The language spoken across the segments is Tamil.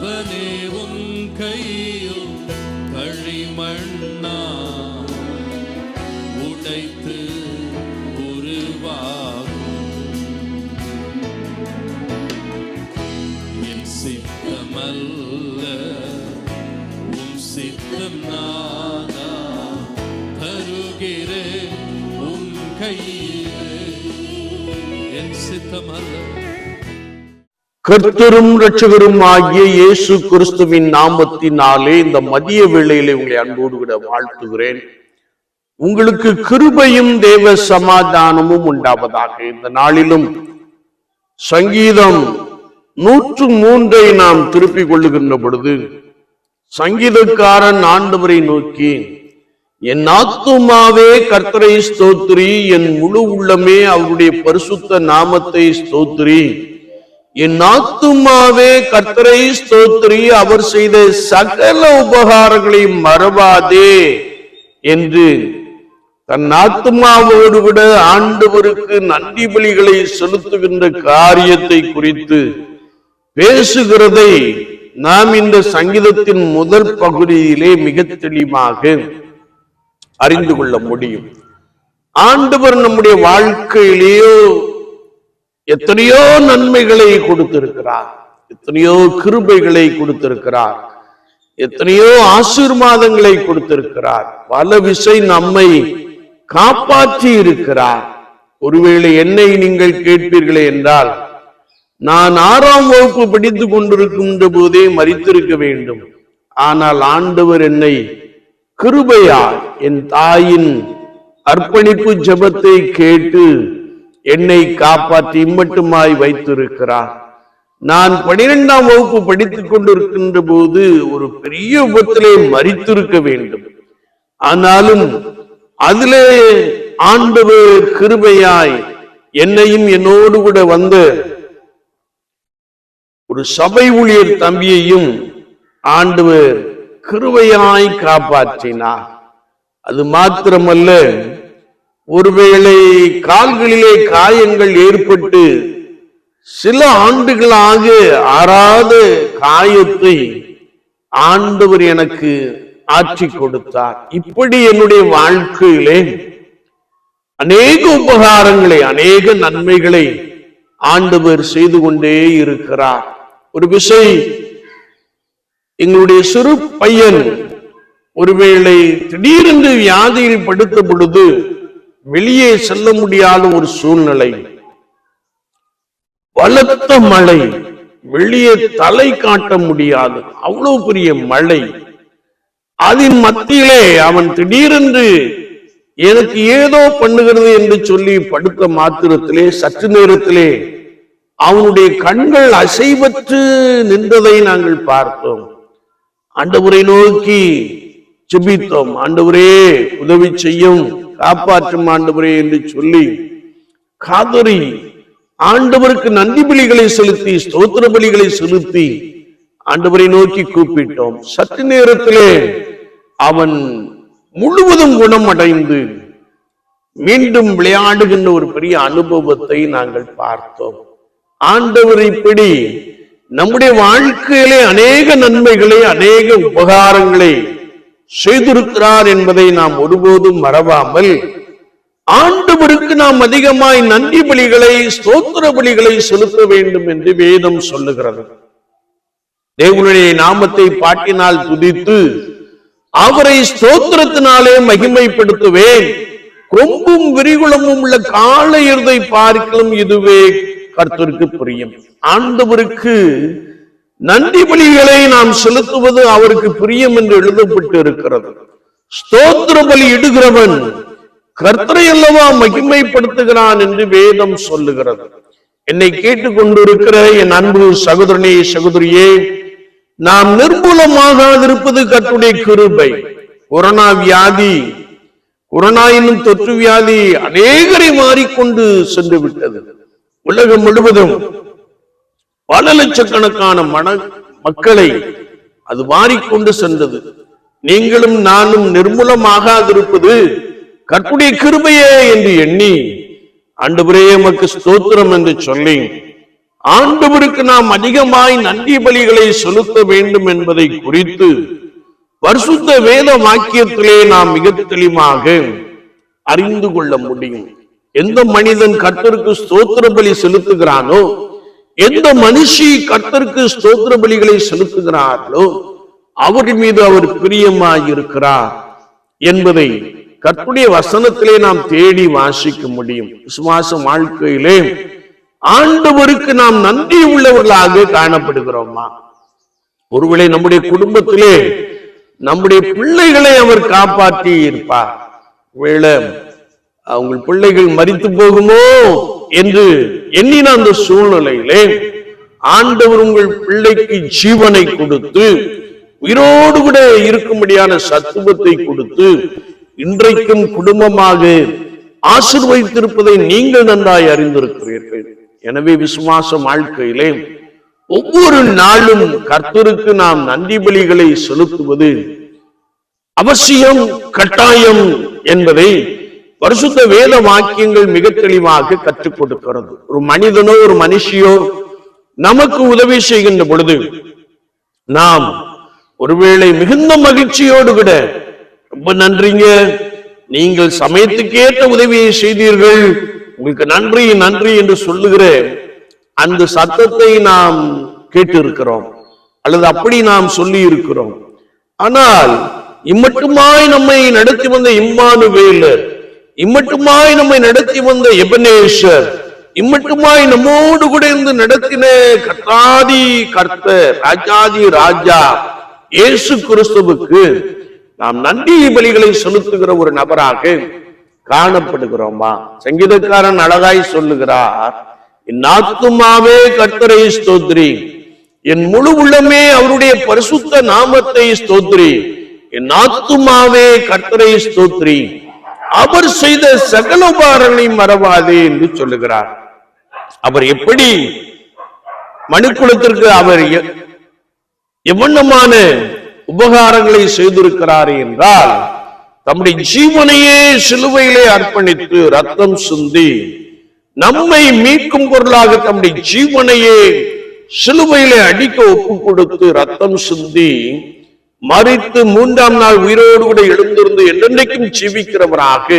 அவனே உன் கையில் களிமண்ணா உடைத்து உருவாகும். என் சித்தமல்ல உன் சித்தம் நானா தருகிறேன் உன் கையிலே. என் சித்தமல்ல. கர்த்தரும் இரட்சகரும் ஆகிய இயேசு கிறிஸ்துவின் நாமத்தினாலே இந்த மதிய வேளையிலே உங்களை அன்போடு விட வாழ்த்துகிறேன். உங்களுக்கு கிருபையும் தேவ சமாதானமும் உண்டாவதாக. இந்த நாளிலும் சங்கீதம் 103 நாம் திருப்பிக் கொள்ளுகின்ற பொழுது சங்கீதக்காரன் ஆண்டவரை நோக்கி, என் ஆத்துமாவே கர்த்தரை ஸ்தோத்திரி, என் முழு உள்ளமே அவருடைய பரிசுத்த நாமத்தை ஸ்தோத்திரி. என் ஆத்துமாவே கர்த்தரை ஸ்தோத்திரி, அவர் செய்த சகல உபகாரங்களை மறவாதே என்று தன் ஆத்துமாவோடு விட ஆண்டவருக்கு நன்றி பலிகளை செலுத்துகின்ற காரியத்தை குறித்து பேசுகிறதை நாம் இந்த சங்கீதத்தின் முதல் பகுதியிலே மிக தெளிவாக அறிந்து கொள்ள முடியும். ஆண்டவர் நம்முடைய வாழ்க்கையிலேயோ எத்தனையோ நன்மைகளை கொடுத்திருக்கிறார், எத்தனையோ கிருபைகளை கொடுத்திருக்கிறார், எத்தனையோ ஆசீர்வாதங்களை கொடுத்திருக்கிறார். பல விஷயம் நம்மை காப்பாற்றி இருக்கிறார். ஒருவேளை என்னை நீங்கள் கேட்பீர்களே என்றால், நான் 6ஆம் வகுப்பு படித்துக் கொண்டிருக்கின்ற போதே மரித்திருக்க வேண்டும். ஆனால் ஆண்டவர் என்னை கிருபையால் என் தாயின் அர்ப்பணிப்பு ஜெபத்தை கேட்டு என்னை காப்பாற்றி இம்மட்டுமாய் வைத்திருக்கிறார். நான் 12ஆம் வகுப்பு படித்துக் கொண்டிருக்கின்ற போது ஒரு பெரிய விபத்திலே மரித்திருக்க வேண்டும். ஆனாலும் அதிலே ஆண்டவர் கிருபையாய் என்னையும் என்னோடு கூட வந்த ஒரு சபை ஊழியர் தம்பியையும் ஆண்டவர் கிருபையாய் காப்பாற்றினார். அது மாத்திரமல்ல, ஒருவேளை கால்களிலே காயங்கள் ஏற்பட்டு சில ஆண்டுகளாக ஆறாத காயத்தை ஆண்டவர் எனக்கு ஆற்றி கொடுத்தார். இப்படி என்னுடைய வாழ்க்கையிலே அநேக உபகாரங்களை, அநேக நன்மைகளை ஆண்டவர் செய்து கொண்டே இருக்கிறார். ஒரு விஷயம், எங்களுடைய சிறு பையன் ஒருவேளை திடீரென்று வியாதியில் படுத்த பொழுது வெளியே செல்ல முடியாத ஒரு சூழ்நிலை, பலத்த மழை, வெளியே தலை காட்ட முடியாது, அவ்வளவு பெரிய மழை. அதன் மத்தியிலே அவன் திடீரென்று எனக்கு ஏதோ பண்ணுகிறது என்று சொல்லி படுத்த மாத்திரத்திலே சற்று நேரத்திலே அவனுடைய கண்கள் அசைவற்று நின்றதை நாங்கள் பார்த்தோம். ஆண்டவரை நோக்கி ஜெபித்தோம். ஆண்டவரே உதவி செய்யும், காப்பாற்றும் ஆண்டவரே என்று சொல்லி காதறி ஆண்டவருக்கு நன்றி பலிகளை செலுத்தி, ஸ்தோத்திர பலிகளை செலுத்தி ஆண்டவரை நோக்கி கூப்பிட்டோம். சற்று நேரத்திலே அவன் முழுவதும் குணமடைந்து மீண்டும் விளையாடுகின்ற ஒரு பெரிய அனுபவத்தை நாங்கள் பார்த்தோம். ஆண்டவர் இப்படி நம்முடைய வாழ்க்கையிலே அநேக நன்மைகளை, அநேக உபகாரங்களை செய்திருக்கிறார் என்பதை நாம் ஒருபோதும் மறவாமல் ஆண்டவருக்கு நாம் அதிகமாய் நன்றி பலிகளை, ஸ்தோத்திர பலிகளை செலுத்த வேண்டும் என்று வேதம் சொல்லுகிறது. தேவனுடைய நாமத்தை பாட்டினால் துதித்து அவரை ஸ்தோத்திரத்தினாலே மகிமைப்படுத்துவேன். கொம்பும் விரிகுளமும் உள்ள காளையர்தை பார்க்கலும் இதுவே கர்த்தருக்கு பிரியம். ஆண்டவருக்கு நன்றி பலிகளை நாம் செலுத்துவது அவருக்கு பிரியம் என்று எழுதப்பட்டு இருக்கிறது. ஸ்தோத்திர பலி இடுகிறவன் கர்த்தரை அல்லவா மகிமைப்படுத்துகிறான் என்று வேதம் சொல்லுகிறது. என்னை கேட்டுக்கொண்டிருக்கிற என் அன்பு சகோதரனே, சகோதரியே, நாம் நிர்மூலமாகாதிருப்பது கர்த்தருடைய கிருபை. கொரோனா வியாதி, கொரோனா என்னும் தொற்று வியாதி அநேகரை மாறிக்கொண்டு சென்று விட்டது. உலகம் முழுவதும் பல லட்சக்கணக்கான மக்களை அது மாறிக்கொண்டு சென்றது. நீங்களும் நானும் நிர்மூலமாகாதிருப்பது கர்த்தருடைய கிருபையே என்று எண்ணி ஆண்டவரே உமக்கு ஸ்தோத்திரம் என்று சொல்லி ஆண்டவருக்கு நாம் அதிகமாய் நன்றி பலிகளை செலுத்த வேண்டும் என்பதை குறித்து பரிசுத்த வேத வாக்கியத்திலே நாம் மிக தெளிவாக அறிந்து கொள்ள முடியும். எந்த மனிதன் கர்த்தருக்கு ஸ்தோத்திர பலி செலுத்துகிறானோ, எந்த மனுஷி கர்த்தருக்கு ஸ்தோத்திர பலிகளை செலுத்துகிறார்களோ, அவர் மீது அவர் பிரியமாய் இருக்கிறார் என்பதை கர்த்தருடைய வசனத்திலே நாம் தேடி வாசிக்க முடியும். விசுவாச வாழ்க்கையிலே ஆண்டவருக்கு நாம் நன்றி உள்ளவர்களாக காணப்படுகிறோமா? ஒருவேளை நம்முடைய குடும்பத்திலே நம்முடைய பிள்ளைகளை அவர் காப்பாற்றி இருப்பார். ஒருவேளை அவங்க பிள்ளைகள் மரித்து போகுமோ என்று எண்ணின அந்த சூழ்நிலையிலே ஆண்டவர் உங்கள் பிள்ளைக்கு ஜீவனை கொடுத்து உயிரோடு கூட இருக்கும்படியான சத்துவத்தை கொடுத்து இன்றைக்கும் குடும்பமாக ஆசீர்வதித்திருப்பதை நீங்கள் நன்றாய் அறிந்திருக்கிறீர்கள். எனவே விசுவாச வாழ்க்கையிலே ஒவ்வொரு நாளும் கர்த்தருக்கு நாம் நன்றி பலிகளை செலுத்துவது அவசியம், கட்டாயம் என்பதை பரிசுத்த வேத வாக்கியங்கள் மிக தெளிவாக கற்றுக் கொடுக்கிறது. ஒரு மனிதனோ ஒரு மனுஷியோ நமக்கு உதவி செய்கின்ற பொழுது நாம் ஒருவேளை மிகுந்த மகிழ்ச்சியோடு கூட ரொம்ப நன்றிங்க, நீங்கள் சமயத்துக்கேற்ற உதவியை செய்தீர்கள், உங்களுக்கு நன்றி நன்றி என்று சொல்லுகிற அந்த சத்தத்தை நாம் கேட்டு இருக்கிறோம், அல்லது அப்படி நாம் சொல்லி இருக்கிறோம். ஆனால் இம்மட்டுமாய் நம்மை நடத்தி வந்த இம்மானுவேலர், இம்மட்டுமாய் நம்மை நடத்தி வந்த எபனேசர், இம்மட்டுமாய் நம்மோடு கூட இருந்து நடத்தின கர்த்தாதி கர்த்தர், ராஜாதி ராஜா இயேசு கிறிஸ்துவுக்கு நாம் நன்றி பலிகளை செலுத்துகிற ஒரு நபராக காணப்படுகிறோமா? சங்கீதக்காரன் அழகாய் சொல்லுகிறார், என் ஆத்துமாவே கர்த்தரை ஸ்தோத்திரி, என் முழு உள்ளமே அவருடைய பரிசுத்த நாமத்தை ஸ்தோத்திரி, என் ஆத்துமாவே கர்த்தரை ஸ்தோத்திரி, அவர் செய்த சகல உபகாரங்களை மறவாதே என்று சொல்லுகிறார். அவர் எப்படி மனுக்குலத்திற்கு அவர் எவ்வண்ணமான உபகாரங்களை செய்திருக்கிறார் என்றால், தம்முடைய ஜீவனையே சிலுவையிலே அர்ப்பணித்து ரத்தம் சிந்தி நம்மை மீட்கும் பொருளாக தம்முடைய ஜீவனையே சிலுவையிலே அடிக்க ஒப்பு கொடுத்து ரத்தம் சிந்தி மரித்து மூன்றாம் நாள் உயிரோடு கூட எழுந்திருந்து என்றென்றைக்கும் ஜீவிக்கிறவராக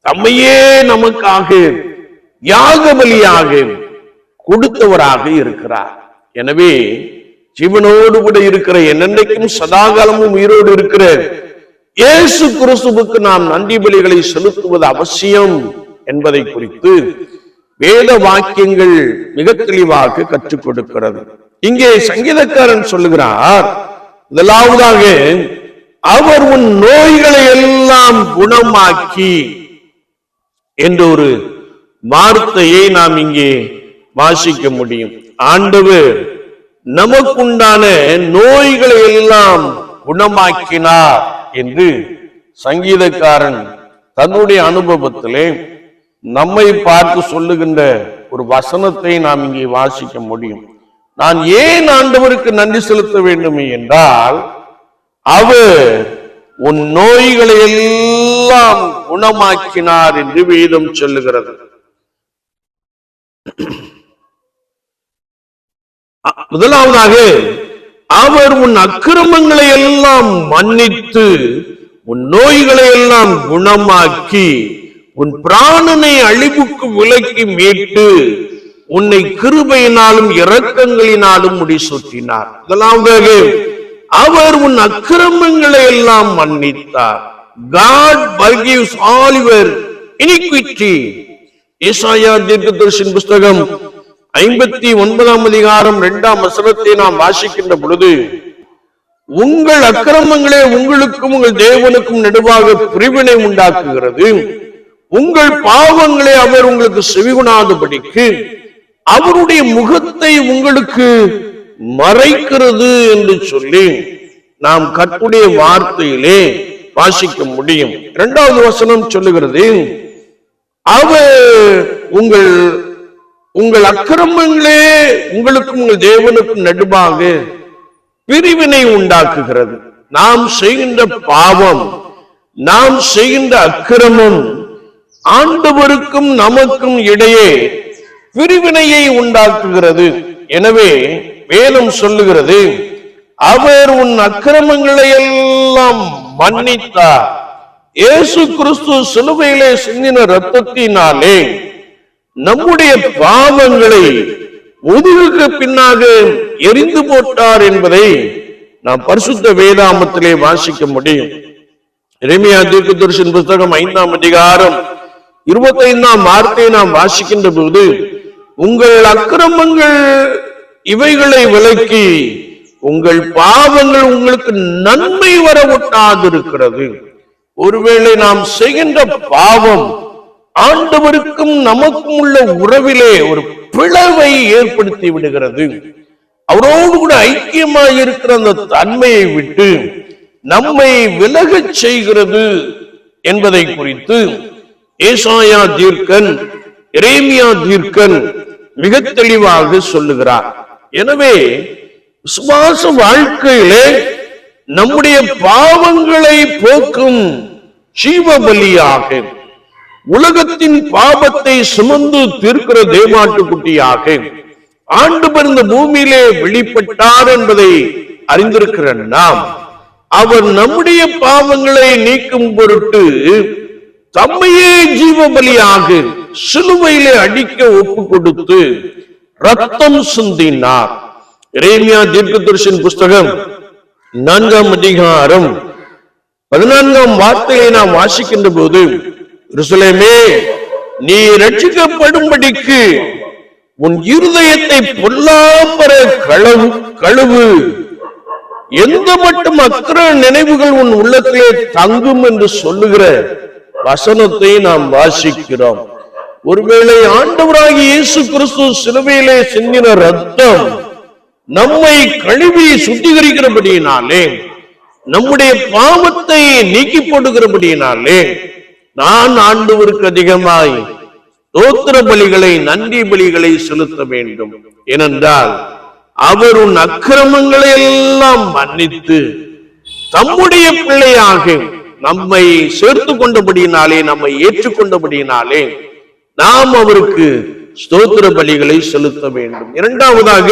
தம்மையே நமக்காக யாக பலியாக கொடுத்தவராக இருக்கிறார். எனவே ஜீவனோடு கூட இருக்கிற என்னென்றைக்கும் சதாகாலமும் உயிரோடு இருக்கிற இயேசு கிறிஸ்துவுக்கு நாம் நன்றி பலிகளை செலுத்துவது அவசியம் என்பதை குறித்து வேத வாக்கியங்கள் மிக தெளிவாக கற்றுக் கொடுக்கிறது. இங்கே சங்கீதக்காரன் சொல்லுகிறார், முதலாவதாக அவர் உன் நோய்களை எல்லாம் குணமாக்கி என்ற ஒரு வார்த்தையை நாம் இங்கே வாசிக்க முடியும். ஆண்டவர் நமக்குண்டான நோய்களை எல்லாம் குணமாக்கினார் என்று சங்கீதக்காரன் தன்னுடைய அனுபவத்திலே நம்மை பார்த்து சொல்லுகின்ற ஒரு வசனத்தை நாம் இங்கே வாசிக்க முடியும். நான் ஏன் ஆண்டவருக்கு நன்றி செலுத்த வேண்டும் என்றால், அவர் உன் நோய்களை எல்லாம் குணமாக்கினார் என்று வேதம் சொல்லுகிறது. முதலாவதாக அவர் உன் அக்கிரமங்களை எல்லாம் மன்னித்து உன் நோய்களை எல்லாம் குணமாக்கி உன் பிராணனை அழிவுக்கு விலக்கி மீட்டு உன்னை கிருபையினாலும் இரக்கங்களினாலும் முடிசூட்டினார். முதலாவதாக அவர் உன் அக்கிரமங்களை எல்லாம் மன்னித்தார். God forgives all your iniquity. ஏசாயா தீர்க்கதரிசியின் புஸ்தகம் 59ஆம் அதிகாரம் 2ஆம் வசனத்தை நாம் வாசிக்கின்ற பொழுது, உங்கள் அக்கிரமங்களே உங்களுக்கும் உங்கள் தேவனுக்கும் நடுவாக பிரிவினை உண்டாக்குகிறது, உங்கள் பாவங்களே அவர் உங்களுக்கு செவிகொணாதபடிக்கு அவருடைய முகத்தை உங்களுக்கு மறைக்கிறது என்று சொல்லி நாம் கர்த்தருடைய வார்த்தையிலே வாசிக்க முடியும். 2வது வசனம் சொல்லுகிறது, அவர் உங்கள் அக்கிரமங்களே உங்களுக்கும் உங்கள் தேவனுக்கும் நடுவாக பிரிவினை உண்டாக்குகிறது. நாம் செய்கின்ற பாவம், நாம் செய்கின்ற அக்கிரமம் ஆண்டவருக்கும் நமக்கும் இடையே பிரிவினையை உண்டாக்குகிறது. எனவே வேதம் சொல்லுகிறது, அவர் உன் அக்கிரமங்களை எல்லாம் மன்னித்தார். இயேசு கிறிஸ்து சிலுவையிலே சிந்தின இரத்தத்தினாலே நம்முடைய பாவங்களை முதுகுக்கு பின்னாக எரிந்து போட்டார் என்பதை நாம் பரிசுத்த வேதாமத்திலே வாசிக்க முடியும். எரேமியா தீர்க்கதரிசியின் புத்தகம் 5ஆம் அதிகாரம் 25ஆம் வார்த்தையை நாம் வாசிக்கின்ற போது, உங்கள் அக்கிரமங்கள் இவைகளை விலக்கி உங்கள் பாவங்கள் உங்களுக்கு நன்மை வர ஒட்டாதிருக்கிறது. ஒருவேளை நாம் செய்கின்ற பாவம் ஆண்டவருக்கும் நமக்கும் உள்ள உறவிலே ஒரு பிளவை ஏற்படுத்தி விடுகிறது. அவரோடு கூட ஐக்கியமாக இருக்கிற அந்த தன்மையை விட்டு நம்மை விலகச் செய்கிறது என்பதை குறித்து ஏசாயா தீர்க்கன், எரேமியா தீர்க்கன் மிக தெளிவாக சொல்லுகிறார். எனவே விசுவாச வாழ்க்கையிலே நம்முடைய பாவங்களை போக்கும் ஜீவ பலியாக, உலகத்தின் பாவத்தை சுமந்து தீர்க்கிற தேவாட்டுக்குட்டியாக ஆண்டவர் இந்த பூமியிலே வெளிப்பட்டார் என்பதை அறிந்திருக்கிற நாம், அவர் நம்முடைய பாவங்களை நீக்கும் பொருட்டு தம்மையே ஜீவ பலியாக சிலுவையிலே அடிக்க ஒப்பு கொடுத்து ரத்தம் சிந்தினார். எரேமியா தீர்க்கதரிசியின் புஸ்தகம் 4ஆம் அதிகாரம் 14ஆம் வார்த்தையை நாம் வாசிக்கின்ற போது, எருசலேமே, நீ ரட்சிக்கப்படும்படிக்கு உன் இருதயத்தை பொல்லாப்பர கழுவு, எந்த மட்டும் அக்கிர நினைவுகள் உன் உள்ளத்திலே தங்கும் என்று சொல்லுகிற வசனத்தை நாம் வாசிக்கிறோம். ஒருவேளை ஆண்டவராகிய இயேசு கிறிஸ்து சிலுவையிலே சிந்தின ரத்தம் நம்மை கழுவி சுத்திகரிக்கிறபடியினாலே, நம்முடைய பாவத்தை நீக்கி போடுகிறபடியினாலே, நான் ஆண்டவருக்கு அதிகமாய் ஸ்தோத்திர பலிகளை, நன்றி பலிகளை செலுத்த வேண்டும். ஏனென்றால் அவர் உன் அக்கிரமங்களை எல்லாம் மன்னித்து தம்முடைய பிள்ளையாக நம்மை சேர்த்து கொண்டபடியினாலே, நம்மை ஏற்றுக்கொண்டபடியினாலே நாம் அவருக்கு ஸ்தோத்திர பலிகளை செலுத்த வேண்டும். இரண்டாவதாக,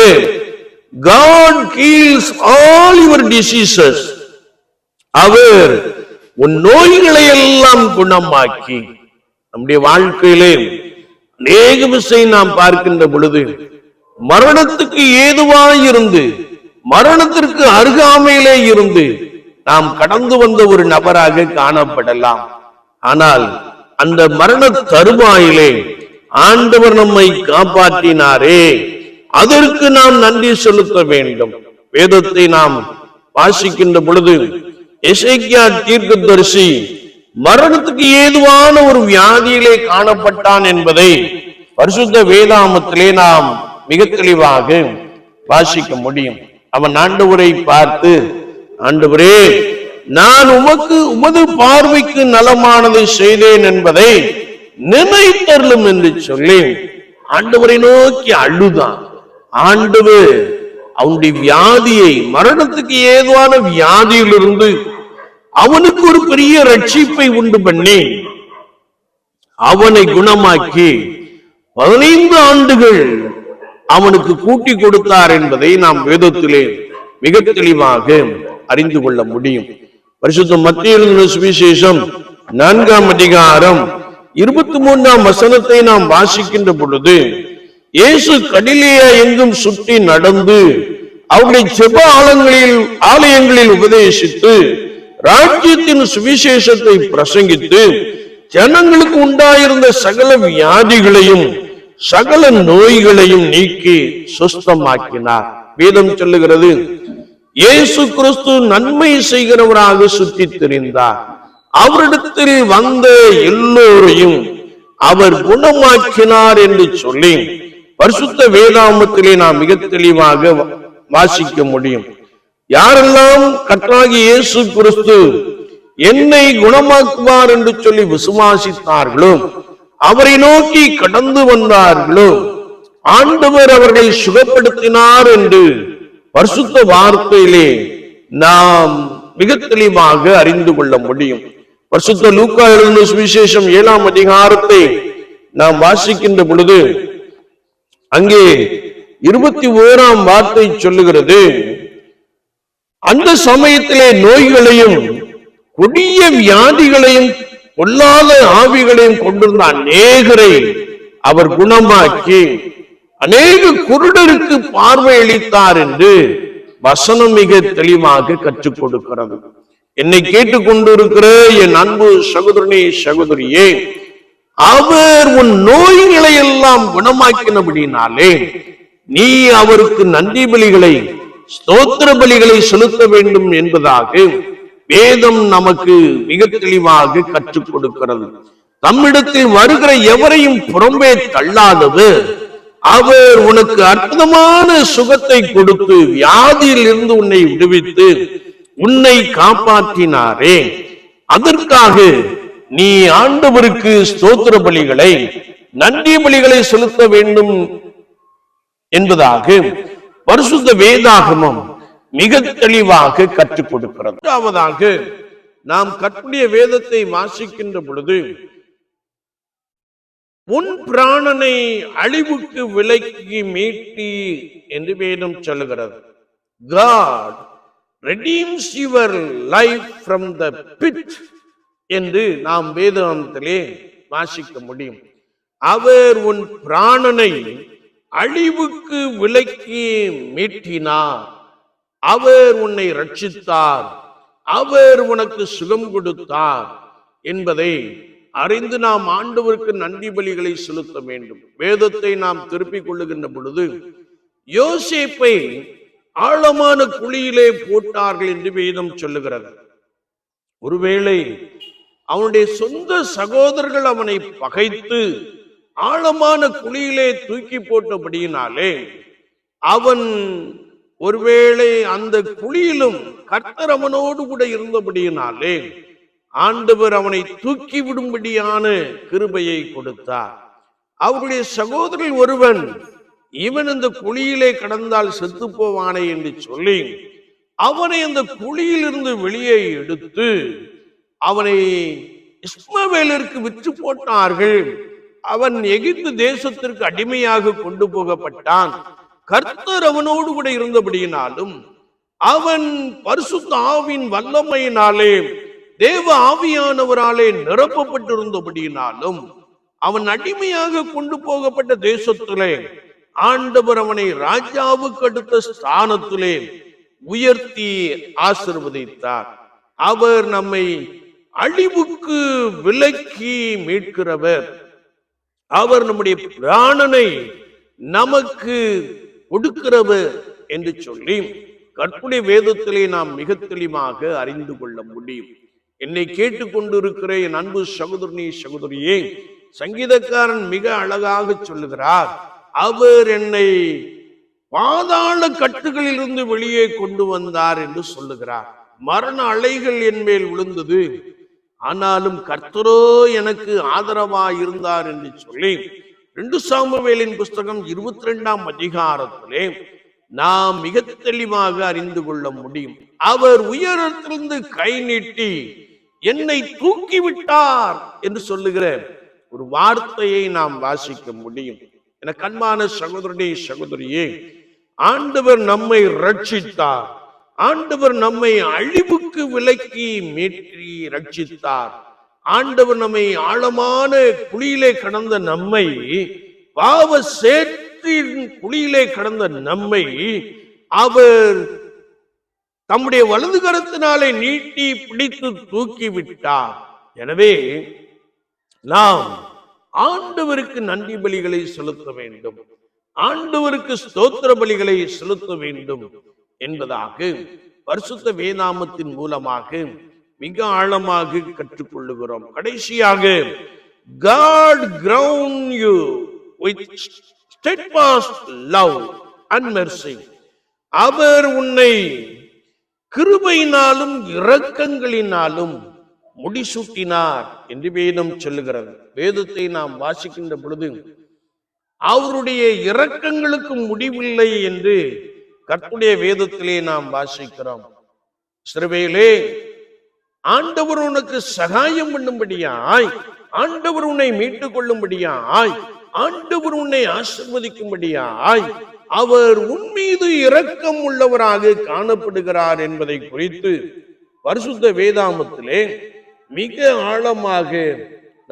God heals all your diseases. அவர் உன் நோய்களை எல்லாம் குணமாக்கி, நம்முடைய வாழ்க்கையிலே அநேக விஷயம் நாம் பார்க்கின்ற பொழுது மரணத்துக்கு ஏதுவாயிருந்து, மரணத்திற்கு அருகாமையிலே இருந்து நாம் கடந்து வந்த ஒரு நபராக காணப்படலாம். ஆனால் அந்த மரண தருவாயிலே ஆண்டவர் நம்மை காப்பாற்றினாரே, அதற்கு நாம் நன்றி செலுத்த வேண்டும். வேதத்தை நாம் வாசிக்கின்ற பொழுது எசேக்கியா தீர்க்கதரிசி மரணத்துக்கு ஏதுவான ஒரு வியாதியிலே காணப்பட்டான் என்பதை பரிசுத்த வேதாமத்திலே நாம் மிக தெளிவாக வாசிக்க முடியும். அவன் ஆண்டவரை பார்த்து, ஆண்டவரே, நான் உமது பார்வைக்கு நலமானதை செய்தேன் என்பதை நினைத்தருளும் என்று சொல்லி ஆண்டவரை நோக்கி அழுதான். ஆண்டவர் அவனுடைய வியாதியை, மரணத்துக்கு ஏதுவான வியாதியிலிருந்து அவனுக்கு ஒரு பெரிய ரட்சிப்பை உண்டு பண்ணி அவனை குணமாக்கி 15 ஆண்டுகள் அவனுக்கு கூட்டி கொடுத்தார் என்பதை நாம் வேதத்திலே மிக தெளிவாக அறிந்து கொள்ள முடியும். பரிசுத்த மத்தேயு எழுதின சுவிசேஷம் 4ஆம் அதிகாரம் 23ஆம் வசனத்தை நாம் வாசிக்கின்ற பொழுது, இயேசு கலிலேயா எங்கும் சுற்றி நடந்து அவருடைய ஜெப ஆலயங்களில் உபதேசித்து ராஜ்யத்தின் சுவிசேஷத்தை பிரசங்கித்து ஜனங்களுக்கு உண்டாயிருந்த சகல வியாதிகளையும் சகல நோய்களையும் நீக்கி சுஸ்தமாக்கினார். வேதம் சொல்லுகிறது, இயேசு கிறிஸ்து நன்மை செய்கிறவராக சுற்றி திரிந்தார். அவரிடத்தில் வந்த எல்லோரையும் அவர் குணமாக்கினார் என்று சொல்லி பரிசுத்த வேதாமத்திலே நாம் மிக தெளிவாக வாசிக்க முடியும். யாரெல்லாம் கர்த்தராகிய இயேசு கிறிஸ்து என்னை குணமாக்குவார் என்று சொல்லி விசுவாசித்தார்களோ, அவரை நோக்கி கடந்து வந்தார்களோ, ஆண்டவர் அவர்களை சுகப்படுத்தினார் என்று பரிசுத்த வார்த்தையிலே நாம் மிக தெளிவாக அறிந்து கொள்ள முடியும். பரிசுத்த லூக்கா எழுதின சுவிசேஷம் 7ஆம் அதிகாரத்தை நாம் வாசிக்கின்ற பொழுது, அங்கே 21ஆம் வார்த்தை சொல்லுகிறது, அந்த சமயத்திலே நோய்களையும் கொடிய வியாதிகளையும் பொல்லாத ஆவிகளையும் கொண்டிருந்த அநேகரை அவர் குணமாக்கி அநேக குருடருக்கு பார்வை அளித்தார் என்று வசனம் மிக தெளிவாக கற்றுக் கொடுக்கிறது. என்னை கேட்டுக்கொண்டிருக்கிற என் அன்பு சகோதரனே, சகோதரியே, அவர் உன் நோய்களை எல்லாம் குணமாக்கினபடினாலே நீ அவருக்கு நன்றி பலிகளை, ஸ்தோத்திர பலிகளை செலுத்த வேண்டும் என்பதாக வேதம் நமக்கு மிக தெளிவாக கற்றுக் கொடுக்கிறது. தம்மிடத்தில் வருகிற எவரையும் புறம்பே தள்ளாதவர், அவர் உனக்கு அற்புதமான சுகத்தை கொடுத்து வியாதியில் இருந்து உன்னை விடுவித்து உன்னை காப்பாற்றினாரே, அதற்காக நீ ஆண்டவருக்கு ஸ்தோத்திர பலிகளை, நன்றி பலிகளை செலுத்த வேண்டும் என்பதாக பரிசுத்த வேதாகமம் மிக தெளிவாக கற்றுக் கொடுக்கிறது. இரண்டாவதாக, நாம் கர்த்தருடைய வேதத்தை வாசிக்கின்ற பொழுது உன் பிராணனை அழிவுக்கு விலக்கி மீட்டி என்று வேதம் சொல்லுகிறது. God redeems your life from the pit என்று நாம் வேதாகமத்திலே வாசிக்க முடியும். அவர் உன் பிராணனை அழிவுக்கு விலக்கி மீட்டினார், அவர் உன்னை ரட்சித்தார், அவர் உனக்கு சுகம் கொடுத்தார் என்பதை அறிந்து நாம் ஆண்டவருக்கு நன்றி பலிகளை செலுத்த வேண்டும். வேதத்தை நாம் திருப்பிக் கொள்ளுகின்ற பொழுது யோசேப்பை ஆழமான குழியிலே போட்டார்கள் என்று வேதம் சொல்லுகிறது. ஒருவேளை அவனுடைய சொந்த சகோதரர்கள் அவனை பகைத்து ஆழமான குழியிலே தூக்கி போட்டபடியினாலே அவன் ஒருவேளை அந்த குழியிலும் கர்த்தர் அவனோடு கூட இருந்தபடியினாலே ஆண்டவர் அவனை தூக்கி விடும்படியான கிருபையை கொடுத்தார். அவருடைய சகோதரர் ஒருவன், இவன் இந்த குழியிலே கடந்தால் செத்து போவானே என்று சொல்லி அவனை அந்த குழியிலிருந்து வெளியே எடுத்து அவனை இஸ்மவேலருக்கு விற்று போட்டார்கள். அவன் எகிப்து தேசத்திற்கு அடிமையாக கொண்டு போகப்பட்டான். கர்த்தர் அவனோடு கூட இருந்தபடியினாலும் அவன் பரிசுத்த ஆவியின் வல்லமையினாலே, தேவ ஆவியானவராலே நிரப்பப்பட்டிருந்தபடியினாலும் அவன் அடிமையாக கொண்டு போகப்பட்ட தேசத்திலே ஆண்டவர் அவனை ராஜாவுக்கு அடுத்த ஸ்தானத்திலே உயர்த்தி ஆசீர்வதித்தார். அவர் நம்மை அழிவுக்கு விலக்கி மீட்கிறவர். அவர் நம்முடைய பிராணனை நமக்கு கொடுக்கிறவர் என்று சொல்லி கர்த்தருடைய வேதத்திலே நாம் மிக தெளிவாக அறிந்து கொள்ள முடியும். என்னை கேட்டுக்கொண்டிருக்கிற என் அன்பு சகோதரனே, சகோதரியே, சங்கீதக்காரன் மிக அழகாக சொல்லுகிறார், அவர் என்னை பாதாள கட்டுகளில் இருந்து வெளியே கொண்டு வந்தார் என்று சொல்லுகிறார். மரண அலைகள் என் மேல் விழுந்தது, ஆனாலும் கர்த்தரோ எனக்கு ஆதரவாய் இருந்தார் என்று சொல்லி 2 சாமுவேலின் புஸ்தகம் 22ஆம் அதிகாரத்திலே நாம் மிக தெளிவாக அறிந்து கொள்ள முடியும். அவர் உயரத்திலிருந்து கை நீட்டி என்னை தூக்கிவிட்டார் என்று சொல்லுகிற ஒரு வார்த்தையை நாம் வாசிக்க முடியும். என கண்பான சகோதரனே, சகோதரியே, ஆண்டவர் நம்மை ரட்சித்தார். ஆண்டவர் நம்மை அழிவுக்கு விலக்கி மீட்டி ரட்சித்தார். ஆண்டவர் நம்மை ஆழமான குழியிலே கடந்த நம்மை, பாவ சேற்றின் குழியிலே கடந்த நம்மை அவர் தம்முடைய வலது கரத்தினாலே நீட்டி பிடித்து தூக்கி விட்டார். எனவே நாம் ஆண்டவருக்கு நன்றி பலிகளை செலுத்த வேண்டும், ஆண்டவருக்கு ஸ்தோத்திர பலிகளை செலுத்த வேண்டும் என்பதாக பரிசுத்த வேதாகமத்தின் மூலமாக மிக ஆழமாக கற்றுக்கொள்ளுகிறோம். கடைசியாக, God ground you with steadfast love and mercy. அவர் உன்னை கிருபையினாலும் இரக்கங்களினாலும் முடிசூட்டினார் என்று வேதம் சொல்லுகிறது. வேதத்தை நாம் வாசிக்கின்ற பொழுது அவருடைய இரக்கங்களுக்கு முடிவில்லை என்று கர்த்தருடைய வேதத்திலே நாம் வாசிக்கிறோம். இஸ்ரவேலே, ஆண்டவர் உனக்கு சகாயம் பண்ணும்படியாய், ஆண்டவர் உன்னை மீட்டுக் கொள்ளும்படியாய், ஆண்டவர் உன்னை ஆசீர்வதிக்கும்படியாய் அவர் உன் மீது இரக்கம் உள்ளவராக காணப்படுகிறார் என்பதை குறித்து பரிசுத்த வேதாகமத்திலே மிக ஆழமாக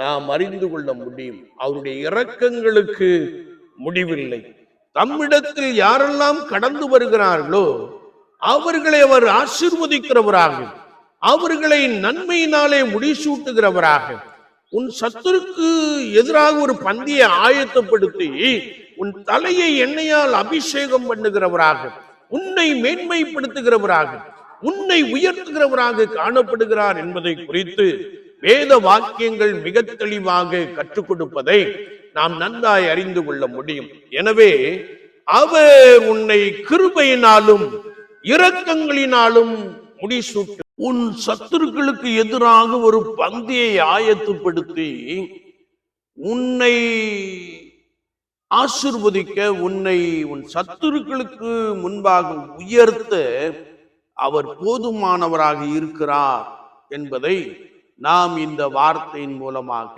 நாம் அறிந்து கொள்ள முடியும். அவருடைய இரக்கங்களுக்கு முடிவில்லை. தம்மிடத்தில் யாரெல்லாம் கடந்து வருகிறார்களோ அவர்களை அவர் ஆசீர்வதிக்கிறவராக, அவர்களை நன்மையினாலே முடிசூட்டுகிறவராக, உன் சத்துருக்கு எதிராக ஒரு பந்தியை ஆயத்தப்படுத்தி உன் தலையை எண்ணெயால் அபிஷேகம் பண்ணுகிறவராக, உன்னை மேன்மைப்படுத்துகிறவராக, உன்னை உயர்த்துகிறவராக காணப்படுகிறார் என்பதை குறித்து வேத வாக்கியங்கள் மிக தெளிவாக கற்றுக் கொடுப்பதை நாம் நன்றாய் அறிந்து கொள்ள முடியும். எனவே அவர் உன்னை கிருபையினாலும் இரக்கங்களினாலும் முடிசூட்டு, உன் சத்துருக்களுக்கு எதிராக ஒரு பந்தியை ஆயத்தப்படுத்தி உன்னை ஆசீர்வதிக்க, உன்னை உன் சத்துருக்களுக்கு முன்பாக உயர்த்த அவர் போதுமானவராக இருக்கிறார் என்பதை நாம் இந்த வார்த்தையின் மூலமாக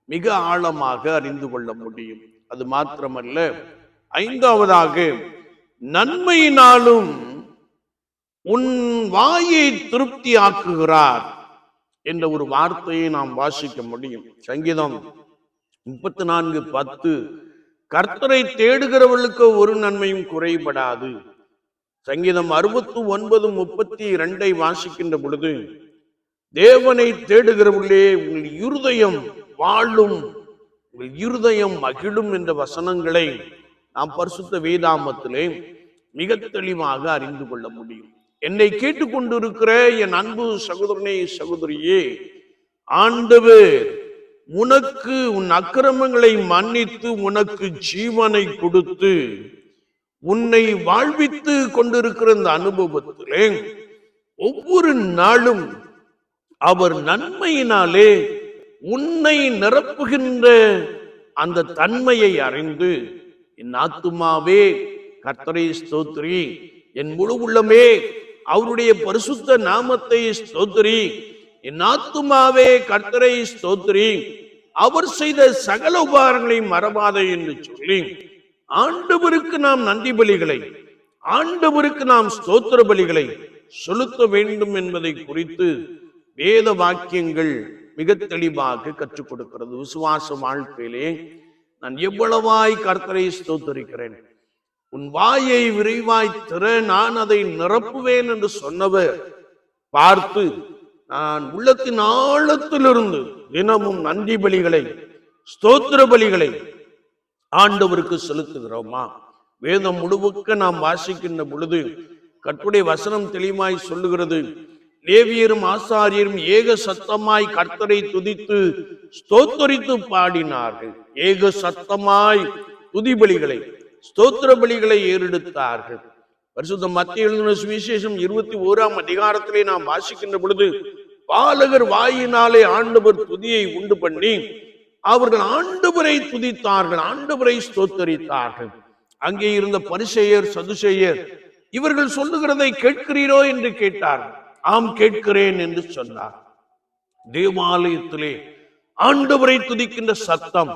மிக ஆழமாக அறிந்து கொள்ள முடியும். அது மாத்திரமல்ல, ஐந்தாவதாக நன்மையினாலும் உன் வாயை திருப்தி ஆக்குகிறார் என்ற ஒரு வார்த்தையை நாம் வாசிக்க முடியும். சங்கீதம் 34:10, கர்த்தரை தேடுகிறவர்களுக்கு ஒரு நன்மையும் குறைபடாது. சங்கீதம் 69:32 வாசிக்கின்ற பொழுது, தேவனை தேடுகிறவர்களே உங்கள் இருதயம் வாழும், உங்கள் இருதயம் மகிழும் என்ற வசனங்களை நாம் பரிசுத்த வேதாகமத்திலே மிக தெளிவாக அறிந்து கொள்ள முடியும். என்னை கேட்டுக்கொண்டிருக்கிற என் அன்பு சகோதரனே, சகோதரியே, ஆண்டவர் உனக்கு உன் அக்கிரமங்களை மன்னித்து உனக்கு ஜீவனை கொடுத்து உன்னை வாழ்வித்து கொண்டிருக்கிற இந்த அனுபவத்திலே ஒவ்வொரு நாளும் அவர் நன்மையினாலே உன்னை நிரப்புகின்ற அந்த தன்மையை அறிந்து, என் ஆத்துமாவே கர்த்தரை ஸ்தோத்திரி, என் முழு உள்ளமே அவருடைய பரிசுத்த நாமத்தை ஸ்தோத்திரி, என் ஆத்துமாவே கர்த்தரை ஸ்தோத்திரி, அவர் செய்த சகல உபகாரங்களை மறவாதே என்று சொல்லி ஆண்டவருக்கு நாம் நன்றி பலிகளை, ஆண்டவருக்கு நாம் ஸ்தோத்திர பலிகளை செலுத்த வேண்டும் என்பதை குறித்து வேத வாக்கியங்கள் மிக தெளிவாக கற்றுக் கொடுக்கிறது. விசுவாச வாழ்க்கையிலே நான் எவ்வளவாய் கர்த்தரை ஸ்தோத்திரிக்கிறேன், உன் வாயை விரைவாய் திற, நான் அதை நிரப்புவேன் என்று சொன்னவர் பார்த்து நான் உள்ளத்தின் ஆழத்திலிருந்து தினமும் நன்றி பலிகளை, ஸ்தோத்திர பலிகளை ஆண்டவருக்கு செலுத்துகிறோமா? வேதம் முழுக்க நாம் வாசிக்கின்ற பொழுது கர்த்தருடைய வசனம் தெளிவாய் சொல்லுகிறது, லேவியரும் ஆசாரியரும் ஏக சத்தமாய் கர்த்தரை துதித்து ஸ்தோத்தரித்து பாடினார்கள். ஏக சத்தமாய் துதி பலிகளை, ஸ்தோத்திர பலிகளை ஏறெடுத்தார்கள். பரிசுத்த மத்தேயு எழுதின சுவிசேஷம் 21ஆம் அதிகாரத்திலே நாம் வாசிக்கின்ற பொழுது, பாலகர் வாயினாலே ஆண்டவர் துதியை உண்டு பண்ணி அவர்கள் ஆண்டவரை துதித்தார்கள், ஆண்டவரை ஸ்தோத்தரித்தார்கள். அங்கே இருந்த பரிசேயர் சதுசேயர் இவர்கள் சொல்லுகிறதை கேட்கிறீரோ என்று கேட்டார்கள். ஆம் கேட்கிறேன் என்று சொன்னார். தேவாலயத்திலே ஆண்டவரை துதிக்கின்ற சத்தம்,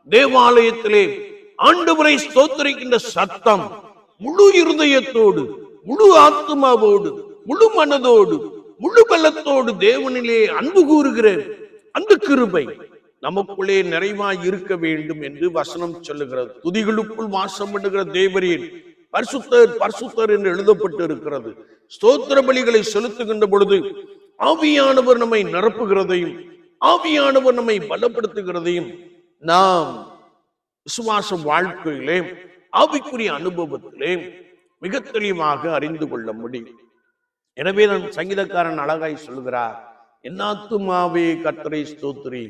தேவாலயத்திலே ஆண்டவரை ஸ்தோத்தரிக்கின்ற சத்தம் முழு இருதயத்தோடு, முழு ஆத்மாவோடு, முழு மனதோடு, முழு பலத்தோடு தேவனிலே அன்பு கூறுகிற அந்த கிருபை நமக்குள்ளே நிறைவாய் இருக்க வேண்டும் என்று வசனம் சொல்லுகிறது. துதிகளுக்குள் வாசம் பண்ணுகிற தேவரீர் பரிசுத்தர் பரிசுத்தர் என்று எழுதப்பட்டு இருக்கிறது. ஸ்தோத்திர பலிகளை செலுத்துகின்ற பொழுது ஆவியானவர் நம்மை நிரப்புகிறதையும் ஆவியானவர் நம்மை பலப்படுத்துகிறதையும் நாம் விசுவாச வாழ்க்கையிலே, ஆவிக்குரிய அனுபவத்திலே மிக தெளிவாக அறிந்து கொள்ள முடியும். எனவே நான் சங்கீதக்காரன் அழகாய் சொல்கிறார், என் ஆத்துமாவே கர்த்தரை ஸ்தோத்திரி,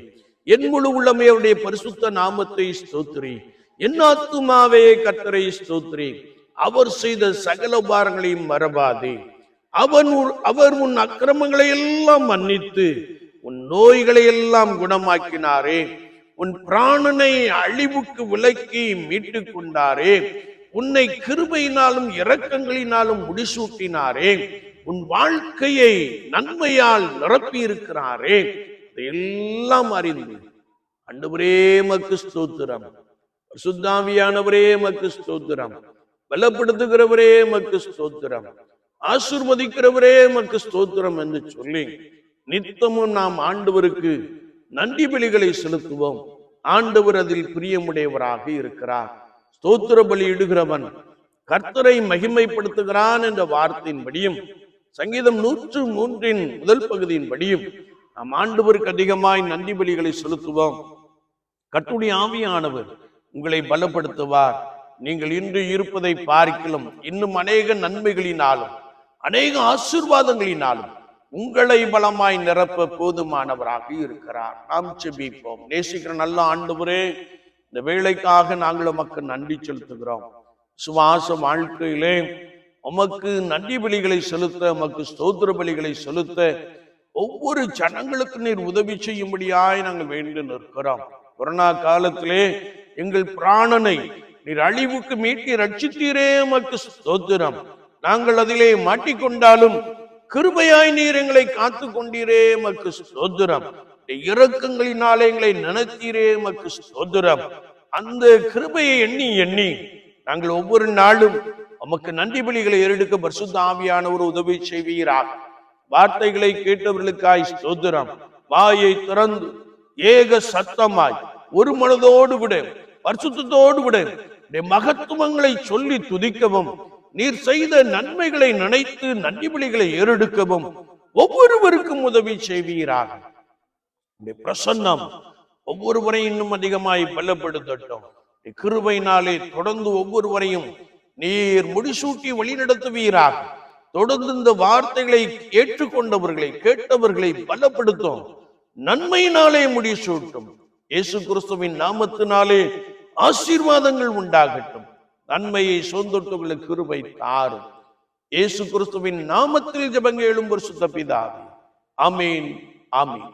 என் முழு உள்ளமே அவருடைய பரிசுத்த நாமத்தை ஸ்தோத்திரி, என் ஆத்துமாவே கர்த்தரை ஸ்தோத்திரி, அவர் செய்த சகல உபகாரங்களையும் மறவாதே, அவர் உன் அக்கிரமங்களை எல்லாம் மன்னித்து உன் நோய்களை எல்லாம் குணமாக்கினாரே, உன் பிராணனை அழிவுக்கு விலக்கி மீட்டுக் கொண்டாரே, உன்னை கிருபையினாலும் இரக்கங்களினாலும் முடிசூட்டினாரே, உன் வாழ்க்கையை நன்மையால் நிரப்பி இருக்கிறாரே, இதையெல்லாம் அறிந்து ஆண்டவரே உமக்கு ஸ்தோத்திரம், பரிசுத்தாவியானவரே உமக்கு ஸ்தோத்திரம். பலப்படுத்துகிறவரே உமக்கு ஸ்தோத்திரம். ஆசீர்வதிக்கிறவரே உமக்கு ஸ்தோத்திரம் என்று சொல்லி நித்தமும் நாம் ஆண்டவருக்கு நன்றி பலிகளை செலுத்துவோம். ஆண்டவர் அதில் பிரியமுடையவராக இருக்கிறார். ஸ்தோத்திர பலி இடுகிறவன் கர்த்தரை மகிமைப்படுத்துகிறான் என்ற வார்த்தையின்படியும் சங்கீதம் 103 முதல் பகுதியின்படியும் நாம் ஆண்டவருக்கு அதிகமாய் நன்றி பலிகளை செலுத்துவோம். கர்த்தருடைய ஆவியானவர் உங்களை பலப்படுத்துவார். நீங்கள் இன்று இருப்பதை பார்க்கலாம் இன்னும் அநேக நன்மைகளினாலும் அநேக ஆசீர்வாதங்களினாலும் உங்களை பலமாய் நிரப்ப போதுமானவராக இருக்கிறார். நாம் ஜெபிப்போம். நேசிக்கிற நல்ல ஆண்டவரே, இந்த வேளைக்காக நாங்கள் உமக்கு நன்றி செலுத்துகிறோம். சுவாச வாழ்க்கையிலே உமக்கு நன்றி பலிகளை செலுத்த, உமக்கு ஸ்தோத்திர பலிகளை செலுத்த ஒவ்வொரு ஜனங்களுக்கு நீர் உதவி செய்யும்படியாய் நாங்கள் வேண்டி நிற்கிறோம். கொரோனா காலத்திலே எங்கள் பிராணனை நீர் அழிவுக்கு மீட்டி ரட்சித்தீரே, உமக்கு ஸ்தோத்திரம். நாங்கள் அதிலே மாட்டிக்கொண்டாலும் கிருபையாய் நீர் எங்களை காத்து கொண்டீரே, உமக்கு ஸ்தோத்திரம். இரக்கங்களினாலே எங்களை நினைத்தீரே, உமக்கு ஸ்தோத்திரம். அந்த கிருபையை எண்ணி எண்ணி நாங்கள் ஒவ்வொரு நாளும் உமக்கு நன்றி பலிகளை ஏறெடுக்க பரிசுத்த ஆவியானவர் உதவி செய்வீராக. வார்த்தைகளை கேட்டவர்களுக்காய் ஸ்தோத்திரம். வாயை திறந்து ஏக சத்தமாய் ஒரு மனதோடு விட பரிசுத்தத்தோடு விட மகத்துவங்களை சொல்லி துதிக்கவும், நீர் செய்த நன்மைகளை நினைத்து நன்றி பலிகளை ஏறெடுக்கவும் ஒவ்வொருவருக்கும் உதவி செய்வீராக. பிரசன்னம் ஒவ்வொருவரையும் இன்னும் அதிகமாய் பலப்படுத்தட்டும். கிருபையினாலே தொடர்ந்து ஒவ்வொருவரையும் நீர் முடிசூட்டி வழிநடத்துவீராக. தொடர்ந்து இந்த வார்த்தைகளை ஏற்றுக்கொண்டவர்களை கேட்டவர்களை பலப்படுத்தும். நன்மையினாலே முடிசூட்டும். இயேசு கிறிஸ்துவின் நாமத்தினாலே ஆசீர்வாதங்கள் உண்டாகட்டும். நன்மையை சொந்தொட்டுகளுக்கு கிருபை தாரும். இயேசு கிறிஸ்துவின் நாமத்தில் ஜெபங்கள் எழும் பரிசுத்த பிதாவே. ஆமீன், ஆமீன்.